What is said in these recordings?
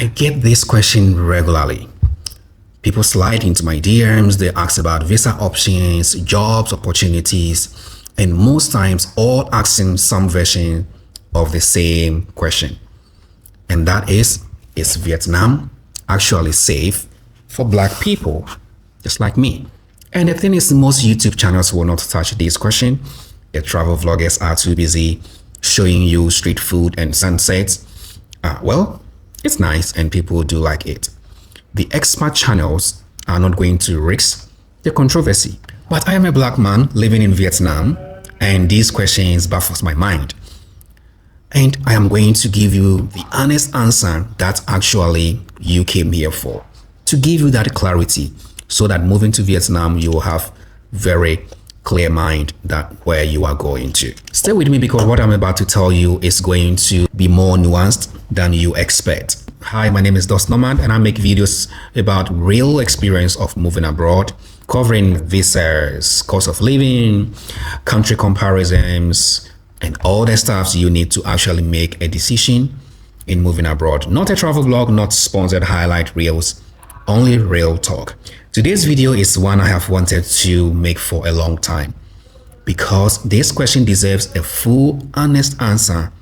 I get this question regularly. People slide into my DMs, they ask about visa options, jobs, opportunities, and most times all asking some version of the same question. And that is Vietnam actually safe for black people just like me? And the thing is, most YouTube channels will not touch this question. The travel vloggers are too busy showing you street food and sunsets. Well, it's nice and people do like it. The Expat channels are not going to risk the controversy. But I am a black man living in Vietnam, and these questions baffles my mind. And I am going to give you the honest answer that actually you came here for. To give you that clarity so that moving to Vietnam, you will have very clear mind that where you are going to. Stay with me because what I'm about to tell you is going to be more nuanced than you expect. Hi, my name is DOSTNOMAD and I make videos about real experience of moving abroad, covering visas, cost of living, country comparisons, and all the stuff you need to actually make a decision in moving abroad. Not a travel vlog, not sponsored highlight reels, only real talk. Today's video is one I have wanted to make for a long time because this question deserves a full, honest answer,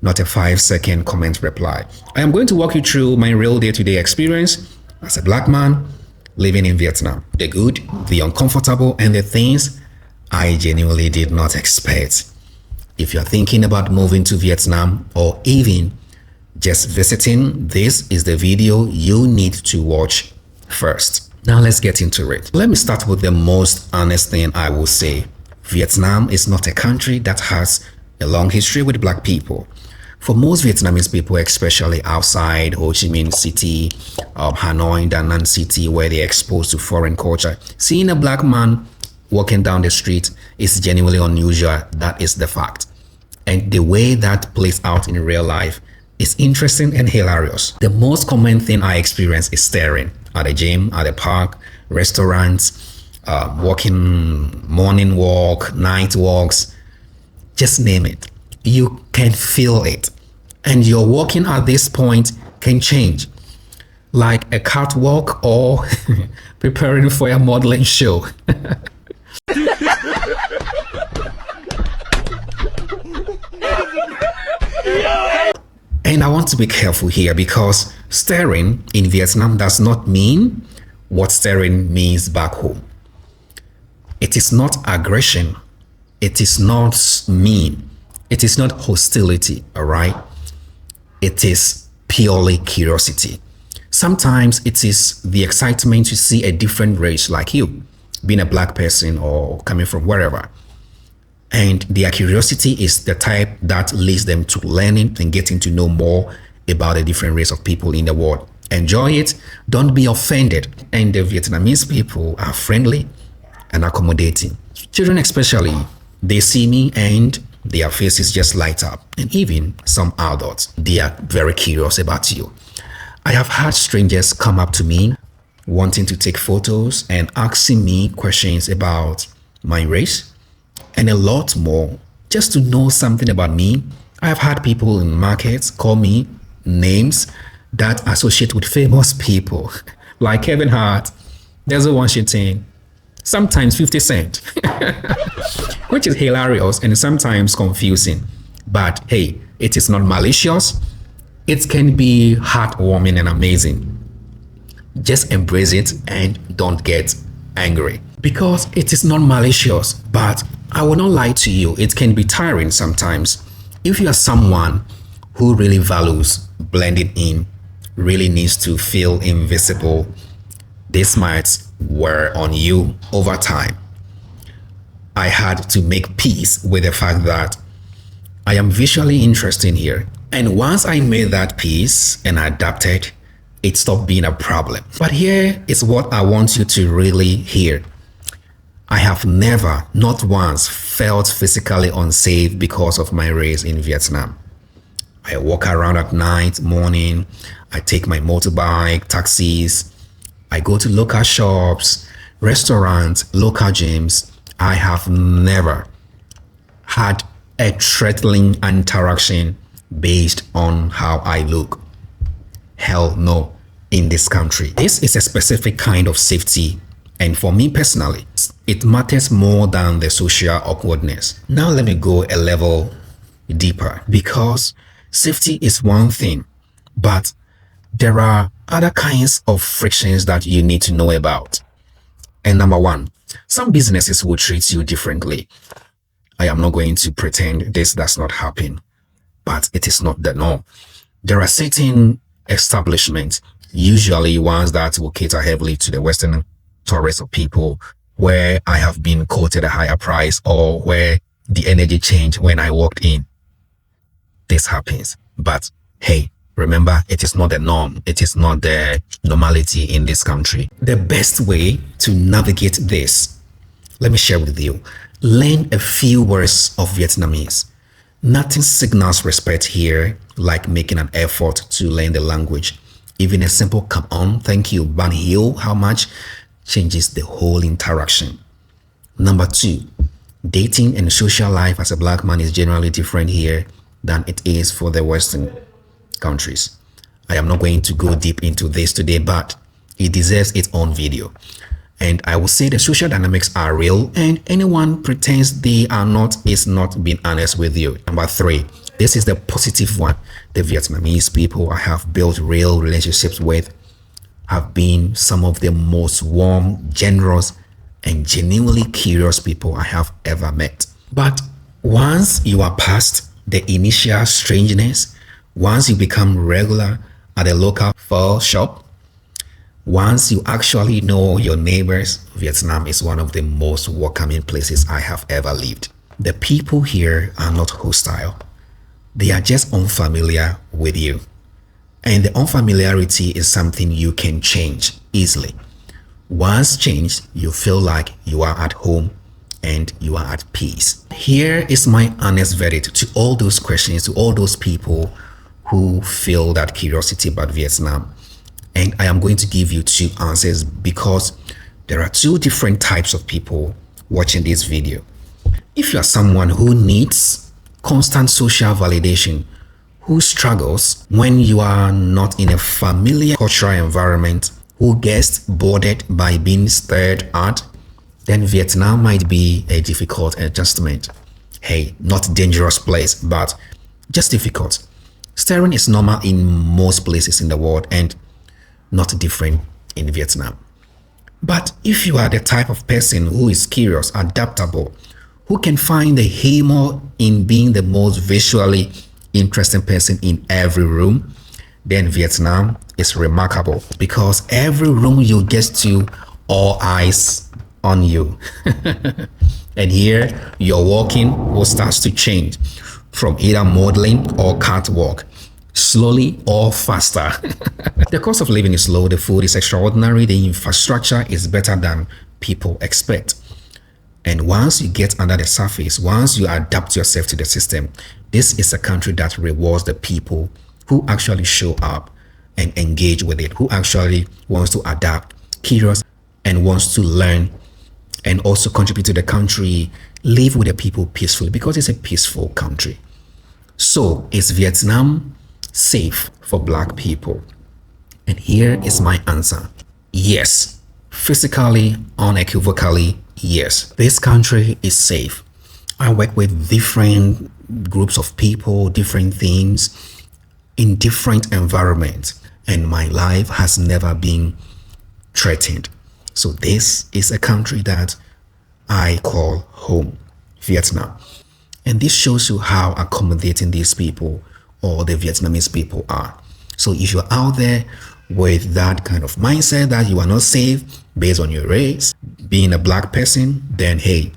not a 5-second comment reply. I am going to walk you through my real day-to-day experience as a black man living in Vietnam. The good, the uncomfortable, and the things I genuinely did not expect. If you're thinking about moving to Vietnam or even just visiting, this is the video you need to watch first. Now let's get into it. Let me start with the most honest thing I will say. Vietnam is not a country that has a long history with black people. For most Vietnamese people, especially outside Ho Chi Minh City, Hanoi, Da Nang City, where they're exposed to foreign culture, seeing a black man walking down the street is genuinely unusual. That is the fact. And the way that plays out in real life is interesting and hilarious. The most common thing I experience is staring at the gym, at the park, restaurants, walking, morning walk, night walks, just name it. You can feel it. And your walking at this point can change, like a catwalk or preparing for a modeling show. And I want to be careful here because staring in Vietnam does not mean what staring means back home. It is not aggression. It is not mean. It is not hostility, all right? It is purely curiosity. Sometimes it is the excitement to see a different race like you, being a black person or coming from wherever. And their curiosity is the type that leads them to learning and getting to know more about the different race of people in the world. Enjoy it. Don't be offended. And the Vietnamese people are friendly and accommodating. Children especially, they see me and their faces just light up. And even some adults, they are very curious about you. I have had strangers come up to me wanting to take photos and asking me questions about my race and a lot more just to know something about me. I have had people in markets call me names that associate with famous people like Kevin Hart, Denzel Washington, sometimes 50 Cent, which is hilarious and sometimes confusing. But hey, it is not malicious. It can be heartwarming and amazing. Just embrace it and don't get angry because it is not malicious. But I will not lie to you, it can be tiring sometimes. If you are someone who really values blending in, really needs to feel invisible, this might wear on you over time. I had to make peace with the fact that I am visually interested here. And once I made that peace and adapted, it stopped being a problem. But here is what I want you to really hear. I have never, not once, felt physically unsafe because of my race in Vietnam. I walk around at night, morning, I take my motorbike, taxis, I go to local shops, restaurants, local gyms. I have never had a threatening interaction based on how I look. Hell no in this country. This is a specific kind of safety, and for me personally, it matters more than the social awkwardness. Now let me go a level deeper, because safety is one thing, but there are other kinds of frictions that you need to know about. And number one, some businesses will treat you differently. I am not going to pretend this does not happen, but it is not the norm. There are certain establishments, usually ones that will cater heavily to the Western tourists or people, where I have been quoted a higher price, or where the energy changed when I walked in. This happens. But hey, remember, it is not the norm. It is not the normality in this country. The best way to navigate this, let me share with you. Learn a few words of Vietnamese. Nothing signals respect here like making an effort to learn the language. Even a simple "come on, thank you, ban hiyo, how much" changes the whole interaction. Number two, dating and social life as a black man is generally different here than it is for the Western countries. I am not going to go deep into this today, but it deserves its own video. And I will say the social dynamics are real, and anyone pretends they are not is not being honest with you. Number three, this is the positive one. The Vietnamese people I have built real relationships with have been some of the most warm, generous, and genuinely curious people I have ever met. But once you are past the initial strangeness, once you become regular at a local pho shop, once you actually know your neighbors, Vietnam is one of the most welcoming places I have ever lived. The people here are not hostile. They are just unfamiliar with you. And the unfamiliarity is something you can change easily. Once changed, you feel like you are at home and you are at peace. Here is my honest verdict to all those questions, to all those people who feel that curiosity about Vietnam. And I am going to give you two answers, because there are two different types of people watching this video. If you are someone who needs constant social validation, who struggles when you are not in a familiar cultural environment, who gets bothered by being stared at, then Vietnam might be a difficult adjustment. Hey, not dangerous place, but just difficult. Staring is normal in most places in the world, and not different in Vietnam. But if you are the type of person who is curious, adaptable, who can find the humor in being the most visually interesting person in every room, then Vietnam is remarkable, because every room you get to, all eyes on you. And here, your walking will start to change from either modeling or catwalk, slowly or faster. The cost of living is low, the food is extraordinary, the infrastructure is better than people expect. And once you get under the surface, once you adapt yourself to the system, this is a country that rewards the people who actually show up and engage with it, who actually wants to adapt, curious, and wants to learn, and also contribute to the country, live with the people peacefully, because it's a peaceful country. So is Vietnam safe for black people? And here is my answer. Yes. Physically, unequivocally, yes. This country is safe. I work with different groups of people, different things, in different environments, and my life has never been threatened. So this is a country that I call home, Vietnam. And this shows you how accommodating these people, or the Vietnamese people, are. So if you're out there with that kind of mindset that you are not safe based on your race, being a black person, then hey,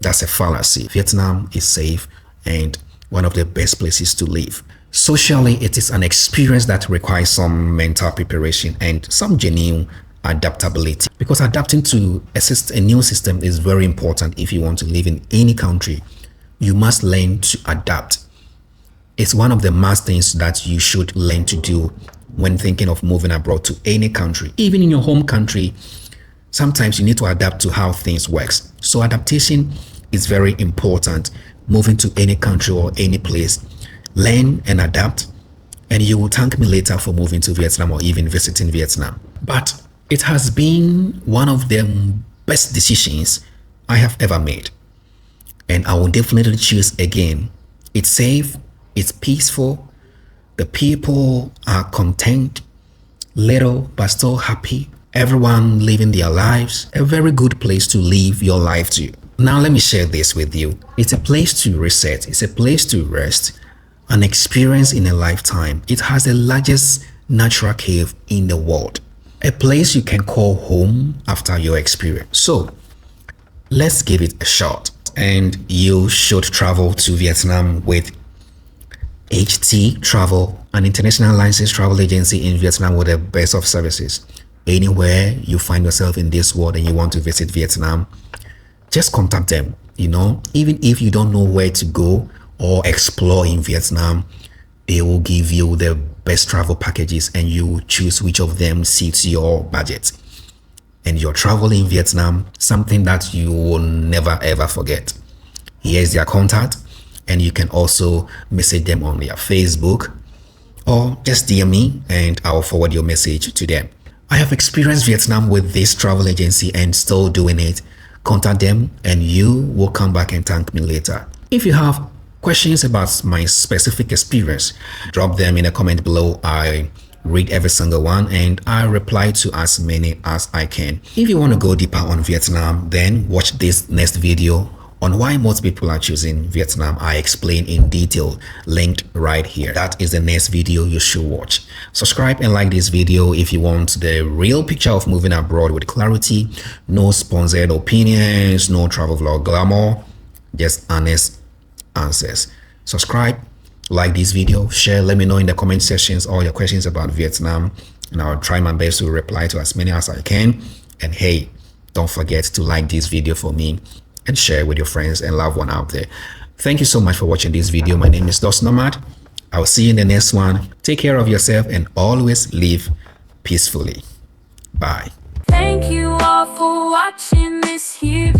that's a fallacy. Vietnam is safe and one of the best places to live. Socially, it is an experience that requires some mental preparation and some genuine adaptability, because adapting to a new system is very important. If you want to live in any country, you must learn to adapt. It's one of the must things that you should learn to do when thinking of moving abroad to any country. Even in your home country, sometimes you need to adapt to how things work. So adaptation is very important. Moving to any country or any place, learn and adapt, and you will thank me later for moving to Vietnam or even visiting Vietnam. But it has been one of the best decisions I have ever made, and I will definitely choose again. It's safe, it's peaceful, the people are content, little but still happy, everyone living their lives, a very good place to live your life to. Now let me share this with you. It's a place to reset, it's a place to rest, an experience in a lifetime. It has the largest natural cave in the world, a place you can call home after your experience. So let's give it a shot, and you should travel to Vietnam with HT Travel, an international licensed travel agency in Vietnam with the best of services. Anywhere you find yourself in this world and you want to visit Vietnam, just contact them. Even if you don't know where to go or explore in Vietnam, they will give you the best travel packages and you choose which of them suits your budget. And your travel in Vietnam, something that you will never ever forget. Here's their contact, and you can also message them on their Facebook or just DM me and I'll forward your message to them. I have experienced Vietnam with this travel agency and still doing it. Contact them and you will come back and thank me later. If you have questions about my specific experience, drop them in the comment below. I read every single one and I reply to as many as I can. If you want to go deeper on Vietnam, then watch this next video on why most people are choosing Vietnam. I explain in detail, linked right here. That is the next video you should watch. Subscribe and like this video if you want the real picture of moving abroad with clarity. No sponsored opinions, no travel vlog glamour, just honest answers. Subscribe, like this video, share, let me know in the comment sections all your questions about Vietnam, and I'll try my best to reply to as many as I can. And hey, don't forget to like this video for me and share with your friends and loved one out there. Thank you so much for watching this video. My name is DOSTNOMAD. I'll see you in the next one. Take care of yourself and always live peacefully. Bye. Thank you all for watching this here.